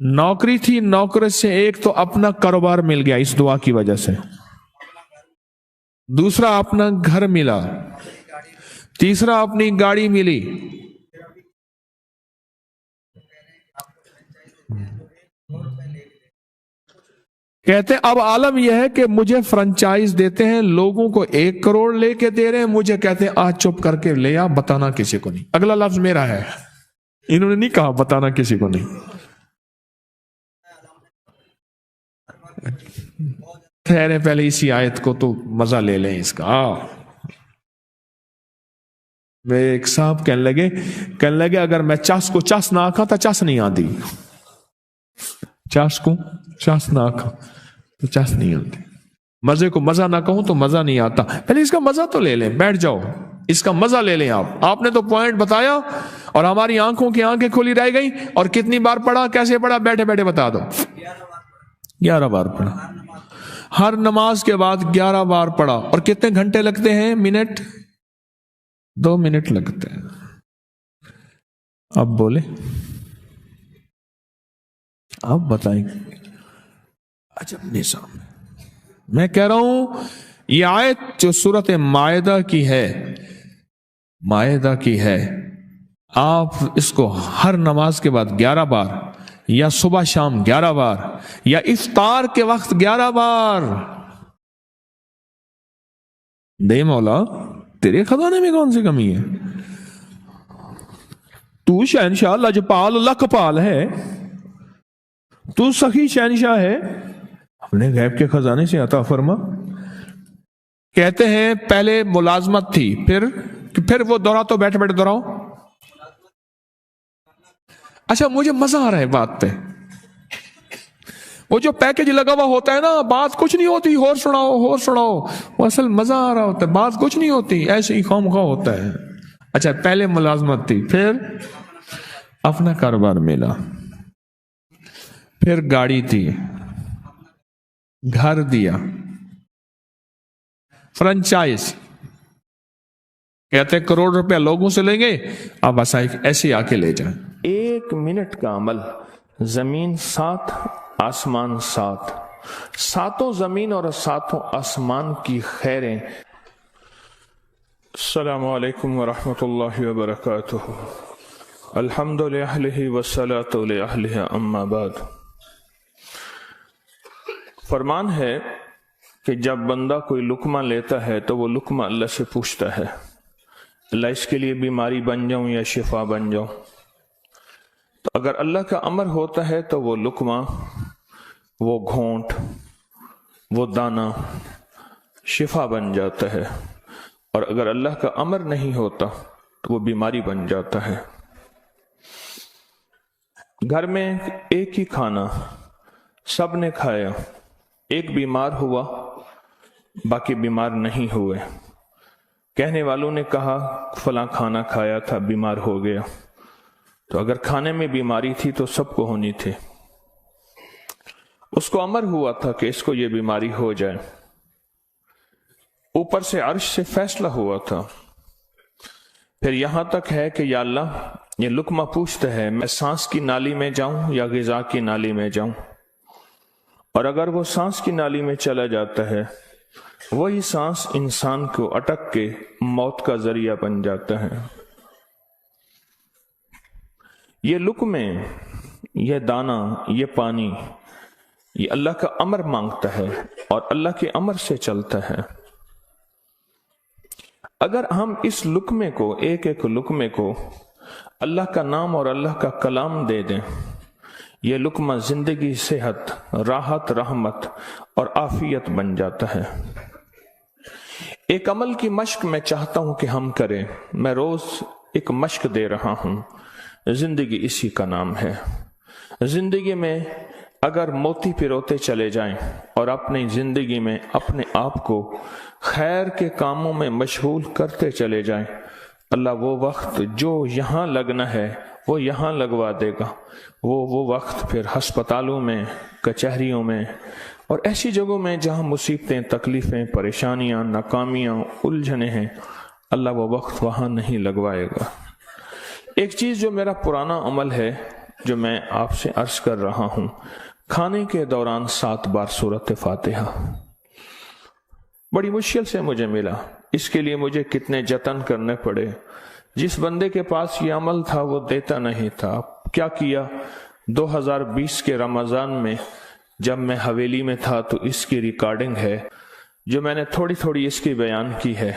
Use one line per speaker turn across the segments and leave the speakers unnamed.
नौकरी थी, नौकरी से एक तो अपना कारोबार मिल गया इस दुआ की वजह से, दूसरा अपना घर मिला, तीसरा अपनी गाड़ी मिली। कहते हैं अब आलम यह है कि मुझे फ्रेंचाइज देते हैं, लोगों को 1 करोड़ लेके दे रहे हैं, मुझे कहते हैं आज चुप करके ले आ, बताना किसी को नहीं। अगला लफ्ज मेरा है, इन्होंने नहीं कहा बताना किसी को नहीं। ठहरे पहले इसी आयत को तो मजा ले लें इसका। वे एक साहब कहने लगे अगर मैं चस को चस ना आखा तो चस नहीं आती, चस को चस ना आखा तो चस नहीं आती, मजे को मजा ना कहूं तो मजा नहीं आता। पहले इसका मजा तो ले लें, बैठ जाओ, इसका मजा ले लें। आपने तो पॉइंट बताया और हमारी आंखों की आंखें खुली रह गई। और कितनी बार पढ़ा, कैसे पढ़ा, बैठे बैठे बता दो। 11 बार पढ़ा, हर नमाज के बाद 11 बार पढ़ा। और कितने घंटे लगते हैं? मिनट, 2 मिनट लगते हैं। अब बोले, अब बताएंगे। अजब निज़ाम। मैं कह रहा हूं ये आयत जो सूरत मायदा की है, मायदा की है, आप इसको हर नमाज के बाद 11 बार, या सुबह शाम 11 बार, या इफ्तार के वक्त 11 बार। दे मौला, तेरे खजाने में कौन सी कमी है? तू शहनशाह लजपाल लखपाल है, तू सखी शहनशाह है, अपने गैब के खजाने से अता फरमा। कहते हैं पहले मुलाजमत थी, फिर वो दोहरा तो बैठे बैठे दोहराओ। अच्छा, मुझे मजा आ रहा है बात पे। वो जो पैकेज लगा हुआ होता है ना, बात कुछ नहीं होती, और सुनाओ, वो असल मजा आ रहा होता है, बात कुछ नहीं होती, ऐसे ही खामखा होता है। अच्छा, पहले मुलाजमत थी, फिर अपना कारोबार मिला, फिर गाड़ी थी, घर दिया, फ्रेंचाइज। कहते 1 करोड़ रुपया लोगों से लेंगे, अब ऐसे आके ले जाए।
1 मिनट का अमल, जमीन 7 आसमान 7, सातों जमीन और सातों आसमान की खैरें। अस्सलामु अलैकुम वरहमतुल्लाहि वबरकातुहू। अल्हम्दुलिल्लाह वस्सलातु लिअहलिहा अम्मा बाद। फरमान है कि जब बंदा कोई लुकमा लेता है तो वो लुकमा अल्लाह से पूछता है, अल्लाह इसके लिए बीमारी बन जाऊं या शिफा बन जाऊं। तो अगर अल्लाह का अमर होता है तो वो लुकमा, वो घोंट, वो दाना शिफा बन जाता है। और अगर अल्लाह का अमर नहीं होता तो वो बीमारी बन जाता है। घर में एक ही खाना सब ने खाया, एक बीमार हुआ, बाकी बीमार नहीं हुए। कहने वालों ने कहा फलां खाना खाया था, बीमार हो गया। तो अगर खाने में बीमारी थी तो सबको होनी थी। उसको अमर हुआ था कि इसको ये बीमारी हो जाए, ऊपर से अर्श से फैसला हुआ था। फिर यहां तक है कि या अल्लाह, ये लुकमा पूछता है मैं सांस की नाली में जाऊं या ग़िज़ा की नाली में जाऊं। और अगर वो सांस की नाली में चला जाता है, वही सांस इंसान को अटक के मौत का जरिया बन जाता है। ये लुकमे, ये दाना, ये पानी, ये अल्लाह का अमर मांगता है और अल्लाह के अमर से चलता है। अगर हम इस लुकमे को, एक एक लुकमे को अल्लाह का नाम और अल्लाह का कलाम दे दें, ये लुकमा जिंदगी, सेहत, राहत, रहमत और आफियत बन जाता है। एक अमल की मश्क मैं चाहता हूं कि हम करें। मैं रोज एक मश्क दे रहा हूं, जिंदगी इसी का नाम है। जिंदगी में अगर मोती पिरोते चले जाएं और अपनी जिंदगी में अपने आप को खैर के कामों में मशगूल करते चले जाएं, अल्लाह वो वक्त जो यहाँ लगना है वो यहाँ लगवा देगा। वो वक्त फिर हस्पतालों में, कचहरियों में और ऐसी जगहों में जहाँ मुसीबतें, तकलीफें, परेशानियाँ, नाकामियाँ, उलझने हैं, अल्लाह वो वक्त वहाँ नहीं लगवाएगा। एक चीज़ जो मेरा पुराना अमल है जो मैं आपसे अर्ज कर रहा हूं, खाने के दौरान 7 बार सूरत फातिहा। बड़ी मुश्किल से मुझे मिला, इसके लिए मुझे कितने जतन करने पड़े। जिस बंदे के पास ये अमल था वो देता नहीं था। क्या किया, 2020 के रमजान में जब मैं हवेली में था तो इसकी रिकॉर्डिंग है जो मैंने थोड़ी थोड़ी इसकी बयान की है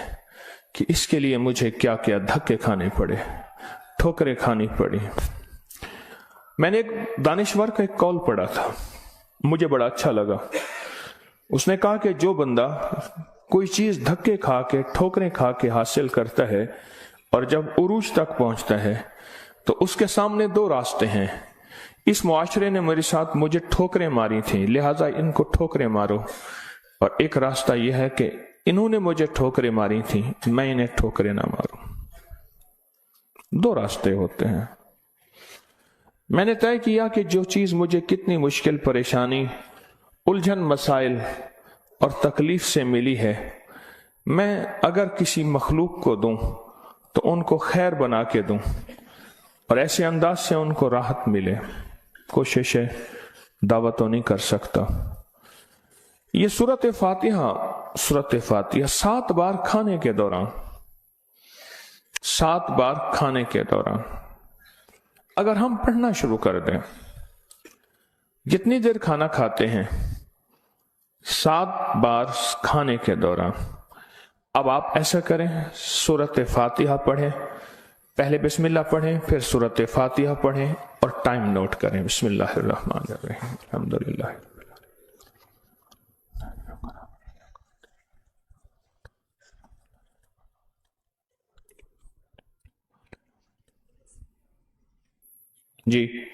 कि इसके लिए मुझे क्या क्या धक्के खाने पड़े, ठोकरें खानी पड़ी। मैंने एक दानिश्वर का एक कॉल पढ़ा था, मुझे बड़ा अच्छा लगा। उसने कहा कि जो बंदा कोई चीज धक्के खा के, ठोकरें खा के हासिल करता है और जब उरूज तक पहुंचता है तो उसके सामने 2 रास्ते हैं। इस मुआशरे ने मेरे साथ मुझे ठोकरें मारी थी, लिहाजा इनको ठोकरें मारो। और एक रास्ता यह है कि इन्होंने मुझे ठोकरें मारी थी, मैं इन्हें ठोकरें ना मारूं। 2 रास्ते होते हैं। मैंने तय किया कि जो चीज मुझे कितनी मुश्किल, परेशानी, उलझन, मसाइल और तकलीफ से मिली है, मैं अगर किसी मखलूक को दूं तो उनको खैर बना के दूं और ऐसे अंदाज से उनको राहत मिले। कोशिश है, दावा तो नहीं कर सकता। ये सूरत फातिहा 7 बार खाने के दौरान, 7 बार खाने के दौरान अगर हम पढ़ना शुरू कर दें, जितनी देर खाना खाते हैं 7 बार खाने के दौरान। अब आप ऐसा करें, सूरत फातिहा पढ़ें, पहले बिस्मिल्लाह पढ़ें, फिर सूरत फातिहा पढ़ें और टाइम नोट करें। बिस्मिल्लाहिर्रहमानिर्रहीम, अल्हम्दुलिल्लाह। जी,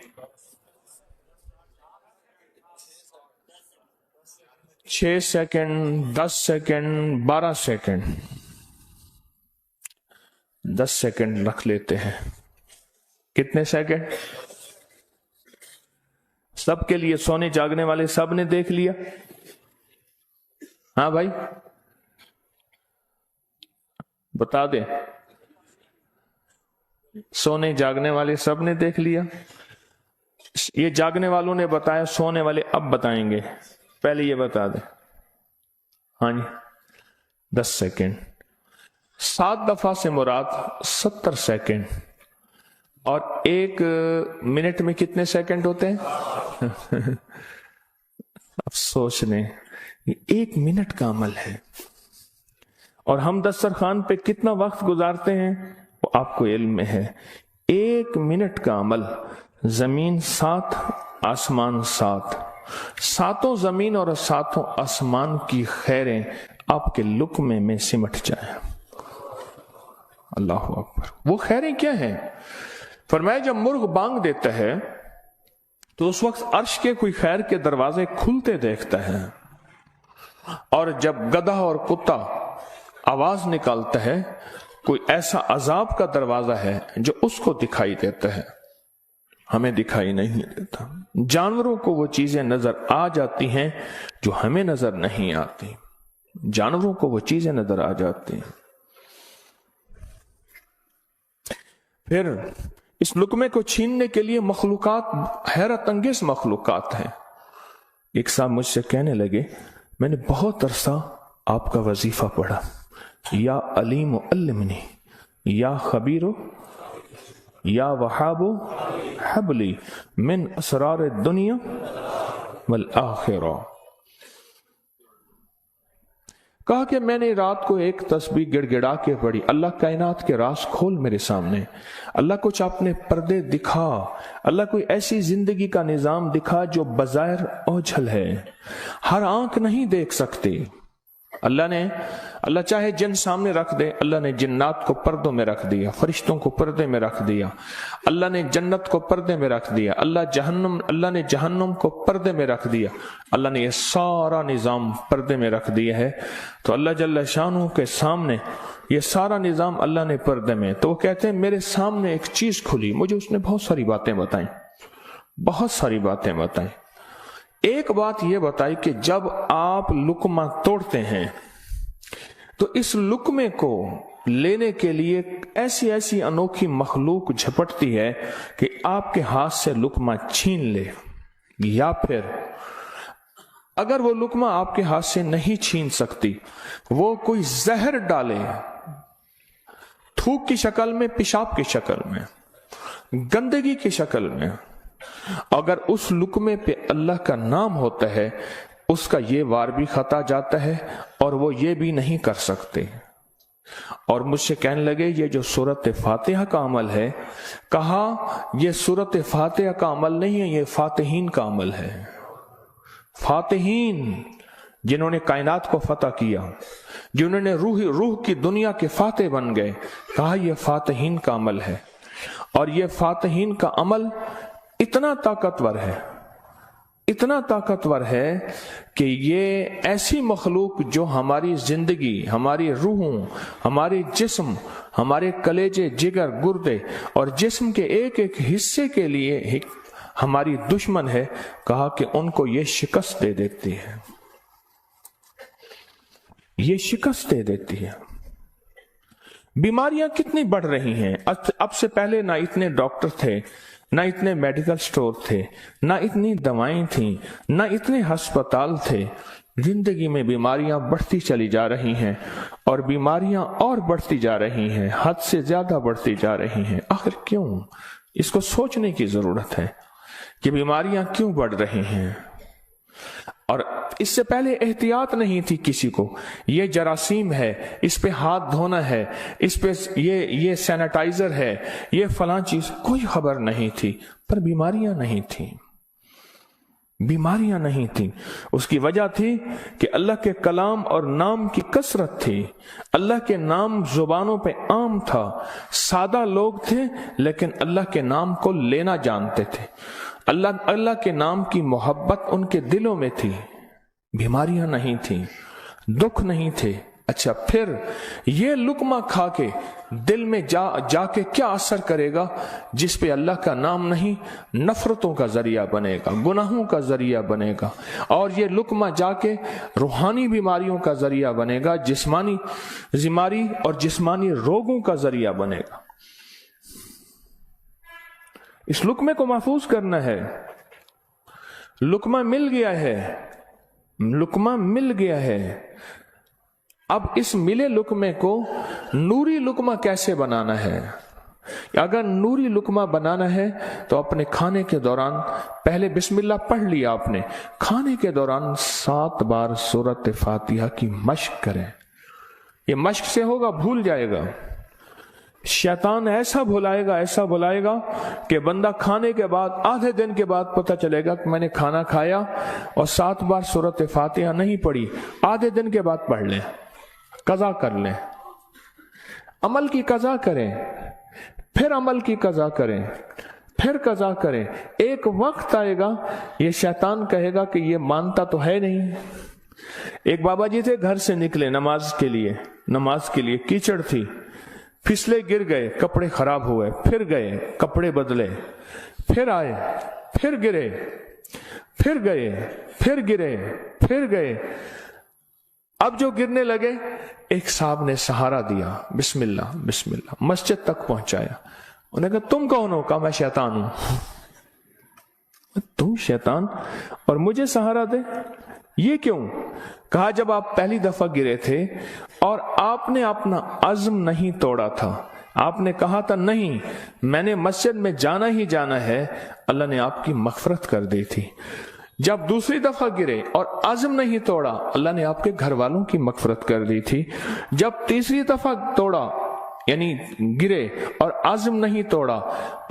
6 सेकंड, 10 सेकंड, 12 सेकंड, 10 सेकंड रख लेते हैं। कितने सेकंड? सबके लिए, सोने जागने वाले सब ने देख लिया? हाँ भाई, बता दे। सोने जागने वाले सब ने देख लिया? ये जागने वालों ने बताया, सोने वाले अब बताएंगे, पहले ये बता दे। हाँ जी, 10 सेकंड। 7 दफा से मुराद 70 सेकंड। और 1 मिनट में कितने सेकंड होते हैं? अब सोच लें, 1 मिनट का अमल है और हम दस्तरखान पे कितना वक्त गुजारते हैं वो आपको इल्म में है। 1 मिनट का अमल, जमीन 7, आसमान 7, 7 जमीन और 7 आसमान की खैरें आपके लुक्मे में सिमट जाए। अल्लाह अकबर। वो खैरें क्या हैं? फरमाया जब मुर्ग बांग देता है तो उस वक्त अर्श के कोई खैर के दरवाजे खुलते देखता है, और जब गधा और कुत्ता आवाज निकालता है कोई ऐसा अजाब का दरवाजा है जो उसको दिखाई देता है, हमें दिखाई नहीं देता। जानवरों को वो चीजें नजर आ जाती हैं जो हमें नजर नहीं आती। जानवरों को वो चीजें नजर आ जाती हैं। फिर इस लुकमे को छीनने के लिए मखलूकात, हैरत अंगेज मखलूकात हैं। एक साहब मुझसे कहने लगे, मैंने बहुत अरसा आपका वजीफा पढ़ा, या अलीम अल्लिमनी, या खबीरो, या वहाबो हबली मिन असरार दुनिया वल आखिरा। कहा कि मैंने रात को एक तस्बीह गिड़गिड़ा के पढ़ी, अल्लाह कायनात के राज खोल मेरे सामने, अल्लाह कुछ अपने पर्दे दिखा, अल्लाह कोई ऐसी जिंदगी का निजाम दिखा जो बज़ाहिर ओझल है, हर आंख नहीं देख सकती। अल्लाह चाहे जिन सामने रख दे, अल्लाह ने जिन्नात को पर्दों में रख दिया, फरिश्तों को पर्दे में रख दिया, अल्लाह ने जन्नत को पर्दे में रख दिया, अल्लाह ने जहन्नुम को पर्दे में रख दिया, अल्लाह ने ये सारा निजाम पर्दे में रख दिया है। तो अल्लाह जल्ल शानहू के सामने ये सारा निजाम अल्लाह ने पर्दे में। तो वो कहते हैं मेरे सामने एक चीज खुली, मुझे उसने बहुत सारी बातें बताई, बहुत सारी बातें बताई। एक बात यह बताई कि जब आप लुकमा तोड़ते हैं तो इस लुकमे को लेने के लिए ऐसी ऐसी अनोखी मखलूक झपटती है कि आपके हाथ से लुकमा छीन ले, या फिर अगर वो लुकमा आपके हाथ से नहीं छीन सकती, वो कोई जहर डाले, थूक की शक्ल में, पेशाब की शक्ल में, गंदगी की शक्ल में। अगर उस लुकमे पे अल्लाह का नाम होता है, उसका ये वार भी खता जाता है और वो ये भी नहीं कर सकते। और मुझसे कहने लगे ये जो सूरत फातिहा का अमल है, कहा ये सूरत फातिहा का अमल नहीं है, ये फातिहीन का अमल है। फातिहीन जिन्होंने कायनात को फतह किया, जिन्होंने रूह की दुनिया के फातिह बन गए, कहा यह फातिहीन का अमल है। और यह फातिहीन का अमल इतना ताकतवर है, इतना ताकतवर है कि ये ऐसी मखलूक जो हमारी जिंदगी, हमारी रूहों, हमारे जिस्म, हमारे कलेजे, जिगर, गुर्दे और जिस्म के एक एक हिस्से के लिए हमारी दुश्मन है, कहा कि उनको ये शिकस्त दे देती है, ये शिकस्त दे देती है। बीमारियां कितनी बढ़ रही हैं। अब से पहले ना इतने डॉक्टर थे, ना इतने मेडिकल स्टोर थे, ना इतनी दवाएं थी, ना इतने अस्पताल थे। जिंदगी में बीमारियां बढ़ती चली जा रही हैं और बीमारियां और बढ़ती जा रही हैं, हद से ज्यादा बढ़ती जा रही हैं। आखिर क्यों? इसको सोचने की जरूरत है कि बीमारियां क्यों बढ़ रही हैं। और इससे पहले एहतियात नहीं थी किसी को, ये जरासीम है, इस पे हाथ धोना है, इस पे ये सैनिटाइजर है, ये फलां चीज, कोई खबर नहीं थी। पर बीमारियां नहीं थी, बीमारियां नहीं थी। उसकी वजह थी कि अल्लाह के कलाम और नाम की कसरत थी। अल्लाह के नाम जुबानों पे आम था, सादा लोग थे लेकिन अल्लाह के नाम को लेना जानते थे। अल्लाह के नाम की मोहब्बत उनके दिलों में थी। बीमारियां नहीं थी, दुख नहीं थे। अच्छा, फिर ये लुकमा खा के दिल में जाके क्या असर करेगा जिस पे अल्लाह का नाम नहीं, नफरतों का जरिया बनेगा, गुनाहों का जरिया बनेगा। और ये लुकमा जाके रूहानी बीमारियों का जरिया बनेगा, जिस्मानी बीमारी और जिस्मानी रोगों का जरिया बनेगा। इस लुकमे को महफूज करना है। लुकमा मिल गया है, लुकमा मिल गया है। अब इस मिले लुकमे को नूरी लुकमा कैसे बनाना है? अगर नूरी लुकमा बनाना है तो अपने खाने के दौरान पहले बिस्मिल्लाह पढ़ लिया आपने, खाने के दौरान 7 बार सूरत फातिहा की मश्क करें। ये मश्क से होगा, भूल जाएगा। शैतान ऐसा भुलाएगा कि बंदा खाने के बाद आधे दिन के बाद पता चलेगा कि मैंने खाना खाया और 7 बार सूरत फातिहा नहीं पढ़ी। आधे दिन के बाद पढ़ लें, कज़ा कर लें, अमल की कज़ा करें, फिर अमल की कज़ा करें, फिर कज़ा करें। एक वक्त आएगा ये शैतान कहेगा कि ये मानता तो है नहीं। एक बाबा जी थे, घर से निकले नमाज के लिए, कीचड़ थी, फिसले, गिर गए, कपड़े खराब हुए, फिर गए, कपड़े बदले, फिर आए, फिर गिरे, फिर गए, फिर गिरे, फिर गए। अब जो गिरने लगे, एक साहब ने सहारा दिया, बिस्मिल्लाह बिस्मिल्लाह, मस्जिद तक पहुंचाया। उन्होंने कहा तुम कौन हो? कहा मैं शैतान हूं। तुम शैतान और मुझे सहारा दे, ये क्यों? कहा जब आप पहली दफा गिरे थे और आपने अपना अज़्म नहीं तोड़ा था, आपने कहा था नहीं मैंने मस्जिद में जाना ही जाना है, अल्लाह ने आपकी मग़फ़िरत कर दी थी। जब दूसरी दफा गिरे और अज़्म नहीं तोड़ा, अल्लाह ने आपके घर वालों की मग़फ़िरत कर दी थी। जब तीसरी दफा तोड़ा यानी गिरे और अज़्म नहीं तोड़ा,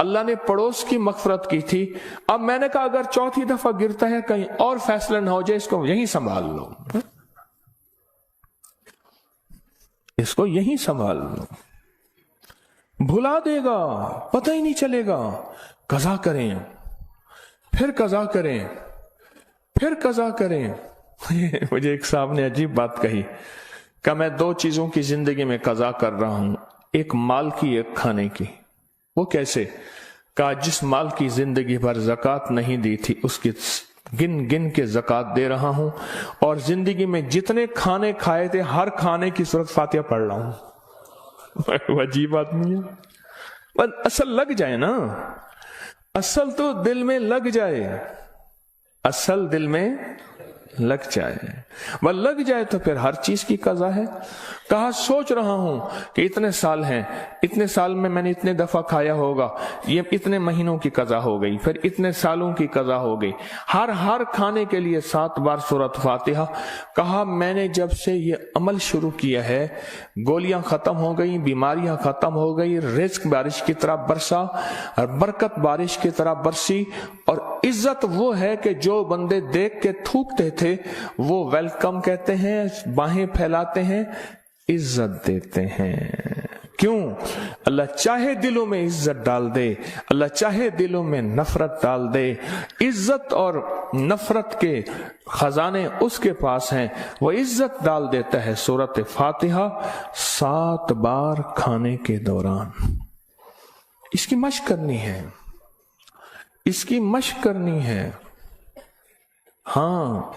अल्लाह ने पड़ोस की मग़फ़िरत की थी। अब मैंने कहा अगर चौथी दफा गिरता है कहीं और फैसला ना हो जाए, इसको यहीं संभाल लो, इसको यहीं संभाल लो, भुला देगा, पता ही नहीं चलेगा। कज़ा करें, फिर कज़ा करें, फिर कज़ा करें। मुझे एक साहब ने अजीब बात कही, कि मैं 2 चीजों की जिंदगी में कज़ा कर रहा हूं, एक माल की, एक खाने की। वो कैसे? कहा जिस माल की जिंदगी भर ज़कात नहीं दी थी, उसकी गिन गिन के ज़कात दे रहा हूं, और जिंदगी में जितने खाने खाए थे हर खाने की सूरत फातिहा पढ़ रहा हूं। वो अजीब आदमी है। बस असल लग जाए ना, असल तो दिल में लग जाए, असल दिल में लग जाए, वह लग जाए तो फिर हर चीज की कज़ा है। कहा सोच रहा हूं कि इतने साल हैं, इतने साल में मैंने इतने दफा खाया होगा, ये इतने महीनों की कज़ा हो गई, फिर इतने सालों की कज़ा हो गई, हर खाने के लिए 7 बार सूरत फातिहा। कहा मैंने जब से ये अमल शुरू किया है, गोलियां खत्म हो गई, बीमारियां खत्म हो गई, रिस्क बारिश की तरह बरसा और बरकत बारिश की तरह बरसी। और इज्जत वो है कि जो बंदे देख के थूकते थे वो वेलकम कहते हैं, बाहें फैलाते हैं, इज्जत देते हैं। क्यों? अल्लाह चाहे दिलों में इज्जत डाल दे, अल्लाह चाहे दिलों में नफरत डाल दे। इज्जत और नफरत के खजाने उसके पास हैं, वो इज्जत डाल देता है। सूरत फातिहा 7 बार खाने के दौरान। इसकी मश्क करनी है, इसकी मश्क करनी है। हाँ,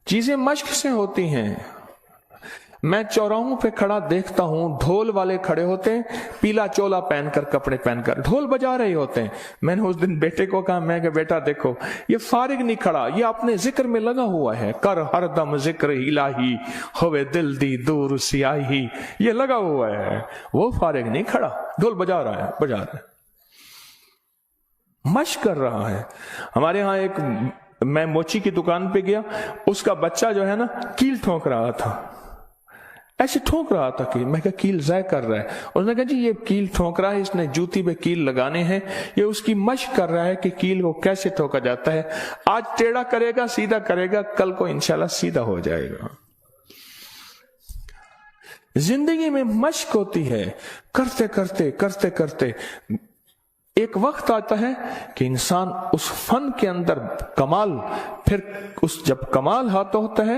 चीजें मश्क से होती हैं। मैं चौराहों पे खड़ा देखता हूं, ढोल वाले खड़े होते हैं, पीला चोला पहनकर, कपड़े पहनकर ढोल बजा रहे होते हैं। मैंने उस दिन बेटे को कहा, मैं बेटा देखो ये फारिग नहीं खड़ा, ये अपने जिक्र में लगा हुआ है। कर हरदम जिक्र इलाही, होवे दिल दी दूर सियाही, ये लगा हुआ है। वो फारिग नहीं खड़ा, ढोल बजा रहा है, मश्क कर रहा है। हमारे यहाँ एक, मैं मोची की दुकान पे गया, उसका बच्चा जो है ना कील ठोक रहा था, ऐसे ठोक रहा था कि मैं कहा कील ज़ाय कर रहा है। उसने कहा जी ये कील ठोक रहा है, इसने जूती पे कील लगाने हैं, ये उसकी मश्क कर रहा है कि कील को कैसे ठोका जाता है। आज टेढ़ा करेगा, सीधा करेगा, कल को इंशाल्लाह सीधा हो जाएगा। जिंदगी में मश्क होती है, करते करते करते करते एक वक्त आता है कि इंसान उस फन के अंदर कमाल, फिर उस जब कमाल हाथ होता है,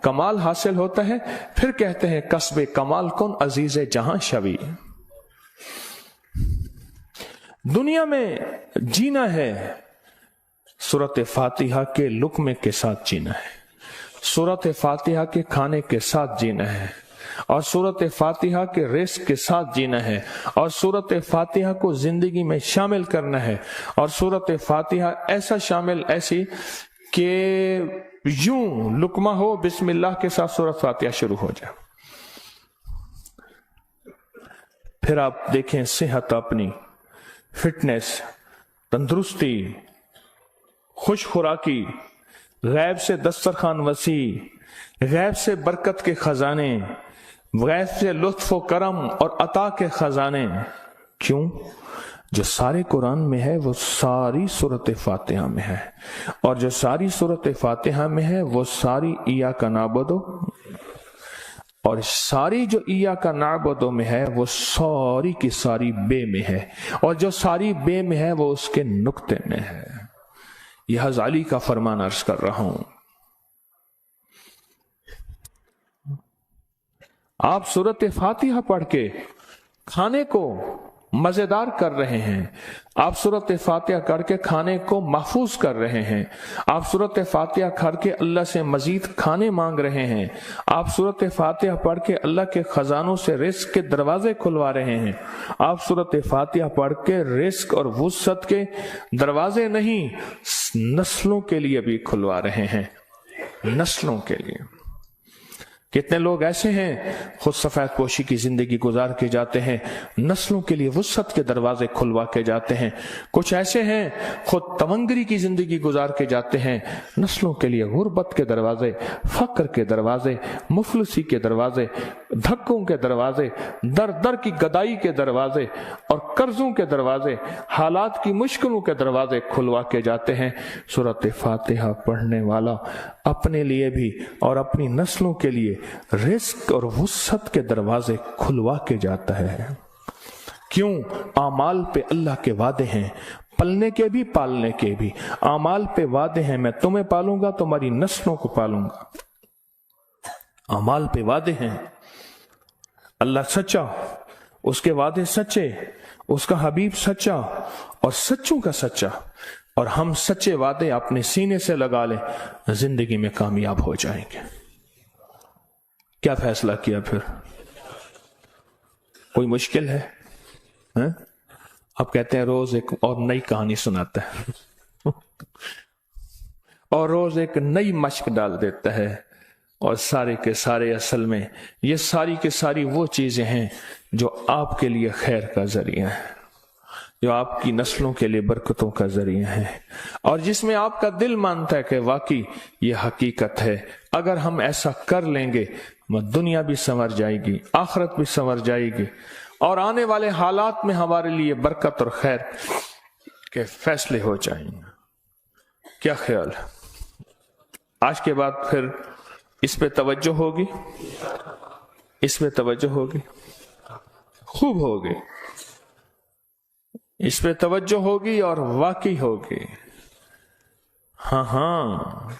कमाल हासिल होता है, फिर कहते हैं कस्बे कमाल कौन अजीज जहां शवी। दुनिया में जीना है, सूरत फातिहा के लुक्मे के साथ जीना है, सूरत फातिहा के खाने के साथ जीना है, और सूरत फातिहा के रिस्क के साथ जीना है, और सूरत फातिहा को जिंदगी में शामिल करना है। और सूरत फातिहा ऐसा शामिल, ऐसी कि यूं लुकमा हो, बिस्मिल्लाह के साथ सूरत फातिहा शुरू हो जाए। फिर आप देखें सेहत, अपनी फिटनेस, तंदुरुस्ती, खुश खुराकी, गैब से दस्तरखान वसी, गैब से बरकत के खजाने, गैब से लुत्फ व करम और अता के खजाने। क्यों? जो सारे कुरान में है वो सारी सूरत फातिहा में है, और जो सारी सूरत फातिहा में है वो सारी इया का नाबुदो, और सारी जो इया का नाबुदो में है वो सारी की सारी बे में है, और जो सारी बे में है वो उसके नुक्ते में है। यह हज़ाली का फरमान अर्ज कर रहा हूं। आप सूरत फातिहा पढ़ के खाने को मजेदार कर रहे हैं, आप सूरत फातिहा करके खाने को महफूज कर रहे हैं, आप सूरत फातिहा करके अल्लाह से मजीद खाने मांग रहे हैं, आप सूरत फातिहा पढ़ के अल्लाह के खजानों से रिस्क के दरवाजे खुलवा रहे हैं, आप सूरत फातिहा पढ़ के रिस्क और वुसअत के दरवाजे नहीं, नस्लों के लिए भी खुलवा रहे हैं, नस्लों के लिए। कितने लोग ऐसे हैं खुद सफेद पोशी की जिंदगी गुजार के जाते हैं, नस्लों के लिए वुसअत के दरवाजे खुलवा के जाते हैं। कुछ ऐसे हैं खुद तमंगरी की जिंदगी गुजार के जाते हैं, नस्लों के लिए गुर्बत के दरवाजे, फक्र के दरवाजे, मुफलसी के दरवाजे, धक्कों के दरवाजे, दर दर की गदाई के दरवाजे और कर्जों के दरवाजे, हालात की मुश्किलों के दरवाजे खुलवा के जाते हैं। सूरत फातिहा पढ़ने वाला अपने लिए भी और अपनी नस्लों के लिए रिस्क और वुसअत के दरवाजे खुलवा के जाता है। क्यों? आमाल पे अल्लाह के वादे हैं, पलने के भी पालने के भी। आमाल पे वादे हैं, मैं तुम्हें पालूंगा, तुम्हारी नस्लों को पालूंगा। आमाल पे वादे हैं, अल्लाह सच्चा, उसके वादे सच्चे, उसका हबीब सच्चा और सच्चों का सच्चा। और हम सच्चे वादे अपने सीने से लगा लें, जिंदगी में कामयाब हो जाएंगे। क्या फैसला किया फिर? कोई मुश्किल है? आप कहते हैं रोज एक और नई कहानी सुनाता है और रोज एक नई मश्क डाल देता है, और सारे के सारे असल में ये सारी के सारी वो चीजें हैं जो आपके लिए खैर का जरिया है, जो आपकी नस्लों के लिए बरकतों का जरिया है, और जिसमें आपका दिल मानता है कि वाकई ये हकीकत है। अगर हम ऐसा कर लेंगे दुनिया भी संवर जाएगी, आखिरत भी संवर जाएगी, और आने वाले हालात में हमारे लिए बरकत और खैर के फैसले हो जाएंगे। क्या ख्याल है? आज के बाद फिर इस पे तवज्जो होगी, इस पे तवज्जो होगी, खूब होगी, इस पे तवज्जो होगी और वाकई होगी। हाँ,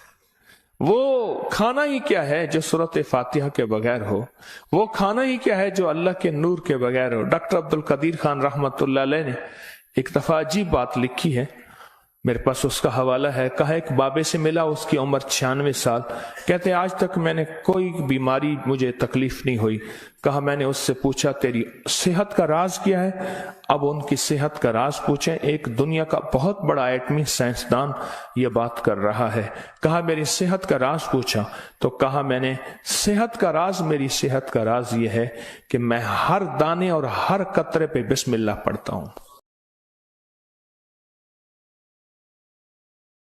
वो खाना ही क्या है जो सूरत फातिहा के बगैर हो, वो खाना ही क्या है जो अल्लाह के नूर के बगैर हो। डॉक्टर अब्दुल कदीर खान रहमतुल्लाह अलैह ने एक दफा अजीब बात लिखी है, मेरे पास उसका हवाला है। कहा एक बाबे से मिला, उसकी उम्र 96 साल। कहते आज तक मैंने कोई बीमारी मुझे तकलीफ नहीं हुई। कहा मैंने उससे पूछा तेरी सेहत का राज क्या है? अब उनकी सेहत का राज पूछें, एक दुनिया का बहुत बड़ा एटमी साइंसदान ये बात कर रहा है। कहा मेरी सेहत का राज पूछा तो कहा मैंने सेहत का राज, मेरी सेहत का राज ये है कि मैं हर दाने और हर कतरे पे बिस्मिल्लाह पढ़ता हूं।